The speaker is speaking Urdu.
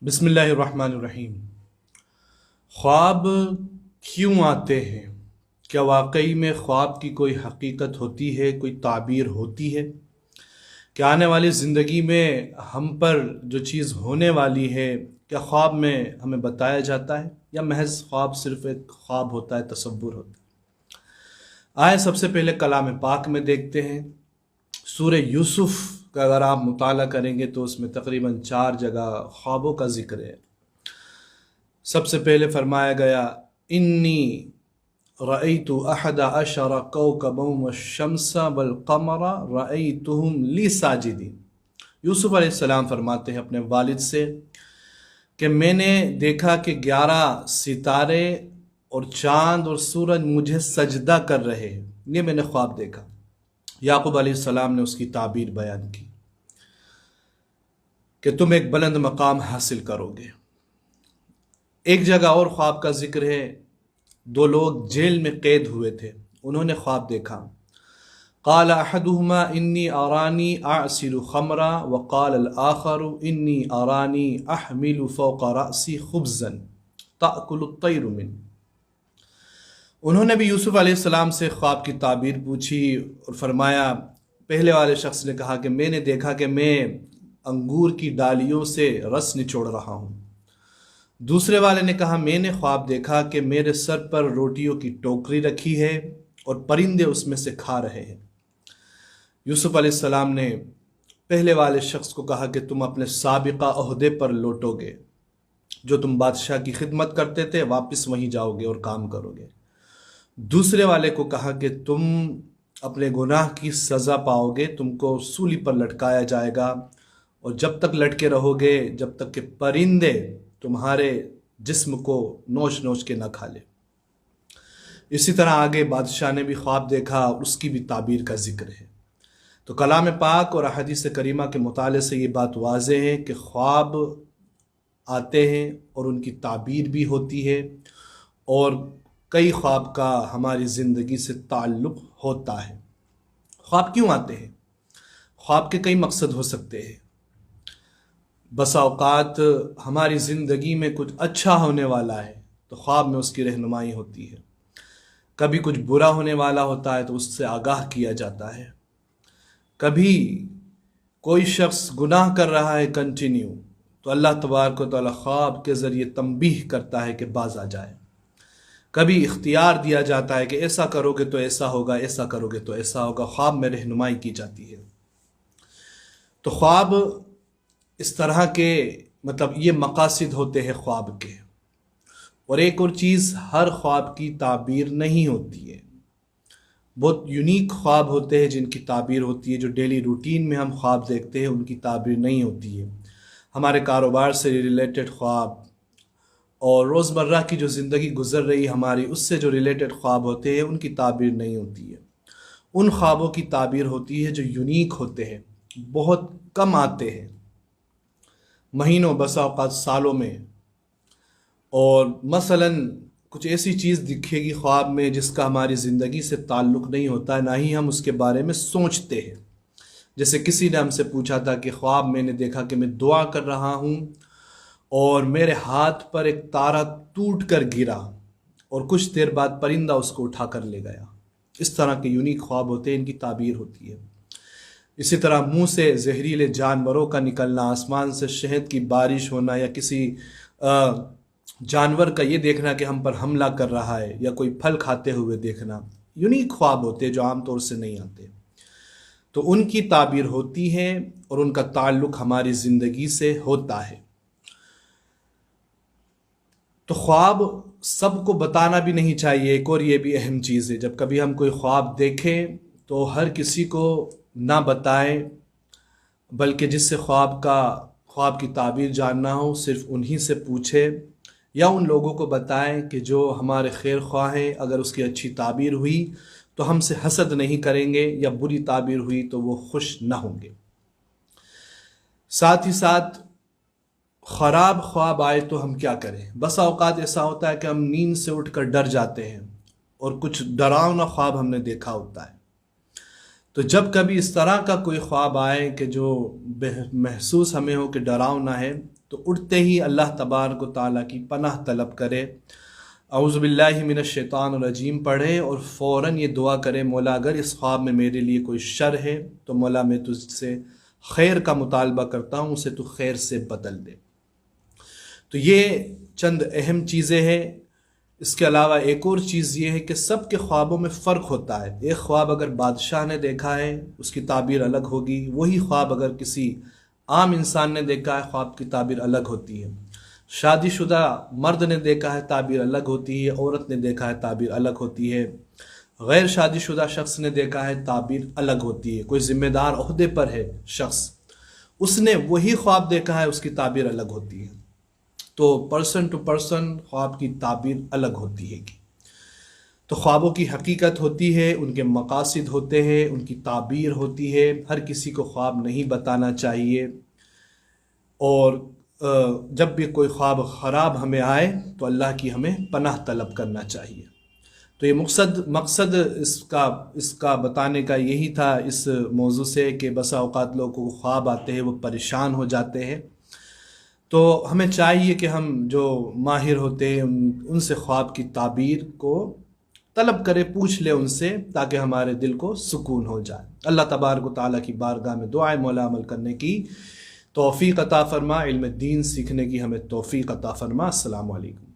بسم اللہ الرحمن الرحیم۔ خواب کیوں آتے ہیں؟ کیا واقعی میں خواب کی کوئی حقیقت ہوتی ہے، کوئی تعبیر ہوتی ہے؟ کیا آنے والی زندگی میں ہم پر جو چیز ہونے والی ہے کیا خواب میں ہمیں بتایا جاتا ہے، یا محض خواب صرف ایک خواب ہوتا ہے، تصور ہوتا ہے؟ آئے سب سے پہلے کلام پاک میں دیکھتے ہیں۔ سورہ یوسف کا اگر آپ مطالعہ کریں گے تو اس میں تقریباً 4 جگہ خوابوں کا ذکر ہے۔ سب سے پہلے فرمایا گیا انی رأیت احد عشر کوکبا والشمس والقمر رأیتهم لی ساجدین۔ یوسف علیہ السلام فرماتے ہیں اپنے والد سے کہ میں نے دیکھا کہ 11 ستارے اور چاند اور سورج مجھے سجدہ کر رہے ہیں، یہ میں نے خواب دیکھا۔ یعقوب علیہ السلام نے اس کی تعبیر بیان کی کہ تم ایک بلند مقام حاصل کرو گے۔ ایک جگہ اور خواب کا ذکر ہے، 2 لوگ جیل میں قید ہوئے تھے، انہوں نے خواب دیکھا۔ قال احدهما انی ارانی اعصر خمرا وقال الاخر انی ارانی احمل فوق رأسی خبزا تأکل الطیر منه۔ انہوں نے بھی یوسف علیہ السلام سے خواب کی تعبیر پوچھی اور فرمایا، پہلے والے شخص نے کہا کہ میں نے دیکھا کہ میں انگور کی ڈالیوں سے رس نچوڑ رہا ہوں۔ دوسرے والے نے کہا میں نے خواب دیکھا کہ میرے سر پر روٹیوں کی ٹوکری رکھی ہے اور پرندے اس میں سے کھا رہے ہیں۔ یوسف علیہ السلام نے پہلے والے شخص کو کہا کہ تم اپنے سابقہ عہدے پر لوٹو گے، جو تم بادشاہ کی خدمت کرتے تھے واپس وہیں جاؤ گے اور کام کرو گے۔ دوسرے والے کو کہا کہ تم اپنے گناہ کی سزا پاؤ گے، تم کو سولی پر لٹکایا جائے گا، اور جب تک لٹکے رہو گے جب تک کہ پرندے تمہارے جسم کو نوچ نوچ کے نہ کھا لے۔ اسی طرح آگے بادشاہ نے بھی خواب دیکھا اور اس کی بھی تعبیر کا ذکر ہے۔ تو کلام پاک اور احادیث کریمہ کے مطالعے سے یہ بات واضح ہے کہ خواب آتے ہیں اور ان کی تعبیر بھی ہوتی ہے، اور کئی خواب کا ہماری زندگی سے تعلق ہوتا ہے۔ خواب کیوں آتے ہیں؟ خواب کے کئی مقصد ہو سکتے ہیں۔ بسا اوقات ہماری زندگی میں کچھ اچھا ہونے والا ہے تو خواب میں اس کی رہنمائی ہوتی ہے، کبھی کچھ برا ہونے والا ہوتا ہے تو اس سے آگاہ کیا جاتا ہے، کبھی کوئی شخص گناہ کر رہا ہے کنٹینیو تو اللہ تبارک و تعالی خواب کے ذریعے تنبیہ کرتا ہے کہ باز آ جائے، کبھی اختیار دیا جاتا ہے کہ ایسا کرو گے تو ایسا ہوگا، ایسا کرو گے تو ایسا ہوگا، خواب میں رہنمائی کی جاتی ہے۔ تو خواب اس طرح کے یہ مقاصد ہوتے ہیں خواب کے۔ اور ایک اور چیز، ہر خواب کی تعبیر نہیں ہوتی ہے، بہت یونیک خواب ہوتے ہیں جن کی تعبیر ہوتی ہے، جو ڈیلی روٹین میں ہم خواب دیکھتے ہیں ان کی تعبیر نہیں ہوتی ہے۔ ہمارے کاروبار سے ریلیٹڈ خواب اور روزمرہ کی جو زندگی گزر رہی ہماری اس سے جو ریلیٹڈ خواب ہوتے ہیں ان کی تعبیر نہیں ہوتی ہے۔ ان خوابوں کی تعبیر ہوتی ہے جو یونیک ہوتے ہیں، بہت کم آتے ہیں، مہینوں بسا اوقات سالوں میں، اور مثلاً کچھ ایسی چیز دکھے گی خواب میں جس کا ہماری زندگی سے تعلق نہیں ہوتا ہے، نہ ہی ہم اس کے بارے میں سوچتے ہیں۔ جیسے کسی نے ہم سے پوچھا تھا کہ خواب میں نے دیکھا کہ میں دعا کر رہا ہوں اور میرے ہاتھ پر ایک تارا ٹوٹ کر گرا اور کچھ دیر بعد پرندہ اس کو اٹھا کر لے گیا۔ اس طرح کے یونیک خواب ہوتے ہیں، ان کی تعبیر ہوتی ہے۔ اسی طرح منہ سے زہریلے جانوروں کا نکلنا، آسمان سے شہد کی بارش ہونا، یا کسی جانور کا یہ دیکھنا کہ ہم پر حملہ کر رہا ہے، یا کوئی پھل کھاتے ہوئے دیکھنا، یونیک خواب ہوتے ہیں جو عام طور سے نہیں آتے۔ تو ان کی تعبیر ہوتی ہے اور ان کا تعلق ہماری زندگی سے ہوتا ہے۔ تو خواب سب کو بتانا بھی نہیں چاہیے، ایک اور یہ بھی اہم چیز ہے، جب کبھی ہم کوئی خواب دیکھیں تو ہر کسی کو نہ بتائیں، بلکہ جس سے خواب کی تعبیر جاننا ہو صرف انہی سے پوچھے، یا ان لوگوں کو بتائیں کہ جو ہمارے خیر خواہ ہیں، اگر اس کی اچھی تعبیر ہوئی تو ہم سے حسد نہیں کریں گے، یا بری تعبیر ہوئی تو وہ خوش نہ ہوں گے۔ ساتھ ہی ساتھ خراب خواب آئے تو ہم کیا کریں؟ بسا اوقات ایسا ہوتا ہے کہ ہم نیند سے اٹھ کر ڈر جاتے ہیں اور کچھ ڈراؤنا خواب ہم نے دیکھا ہوتا ہے۔ تو جب کبھی اس طرح کا کوئی خواب آئے کہ جو محسوس ہمیں ہو کہ ڈراؤنا ہے، تو اٹھتے ہی اللہ تبارک و تعالیٰ کی پناہ طلب کرے، اعوذ باللہ من الشیطان الرجیم پڑھے، اور فوراً یہ دعا کرے، مولا اگر اس خواب میں میرے لیے کوئی شر ہے تو مولا میں تجھ سے خیر کا مطالبہ کرتا ہوں، اسے تو خیر سے بدل دے۔ تو یہ چند اہم چیزیں ہیں۔ اس کے علاوہ ایک اور چیز یہ ہے کہ سب کے خوابوں میں فرق ہوتا ہے۔ ایک خواب اگر بادشاہ نے دیکھا ہے اس کی تعبیر الگ ہوگی، وہی خواب اگر کسی عام انسان نے دیکھا ہے خواب کی تعبیر الگ ہوتی ہے۔ شادی شدہ مرد نے دیکھا ہے تعبیر الگ ہوتی ہے، عورت نے دیکھا ہے تعبیر الگ ہوتی ہے، غیر شادی شدہ شخص نے دیکھا ہے تعبیر الگ ہوتی ہے، کوئی ذمہ دار عہدے پر ہے شخص، اس نے وہی خواب دیکھا ہے، اس کی تعبیر الگ ہوتی ہے۔ تو پرسن ٹو پرسن خواب کی تعبیر الگ ہوتی ہے۔ تو خوابوں کی حقیقت ہوتی ہے، ان کے مقاصد ہوتے ہیں، ان کی تعبیر ہوتی ہے۔ ہر کسی کو خواب نہیں بتانا چاہیے، اور جب بھی کوئی خواب خراب ہمیں آئے تو اللہ کی ہمیں پناہ طلب کرنا چاہیے۔ تو یہ مقصد اس کا بتانے کا یہی تھا اس موضوع سے، کہ بسا اوقات لوگوں کو خواب آتے ہیں، وہ پریشان ہو جاتے ہیں۔ تو ہمیں چاہیے کہ ہم جو ماہر ہوتے ہیں ان سے خواب کی تعبیر کو طلب کرے، پوچھ لے ان سے، تاکہ ہمارے دل کو سکون ہو جائے۔ اللہ تبارک و تعالیٰ کی بارگاہ میں دعائے مولا عمل کرنے کی توفیق عطا فرما، علم دین سیکھنے کی ہمیں توفیق عطا فرما۔ السلام علیکم۔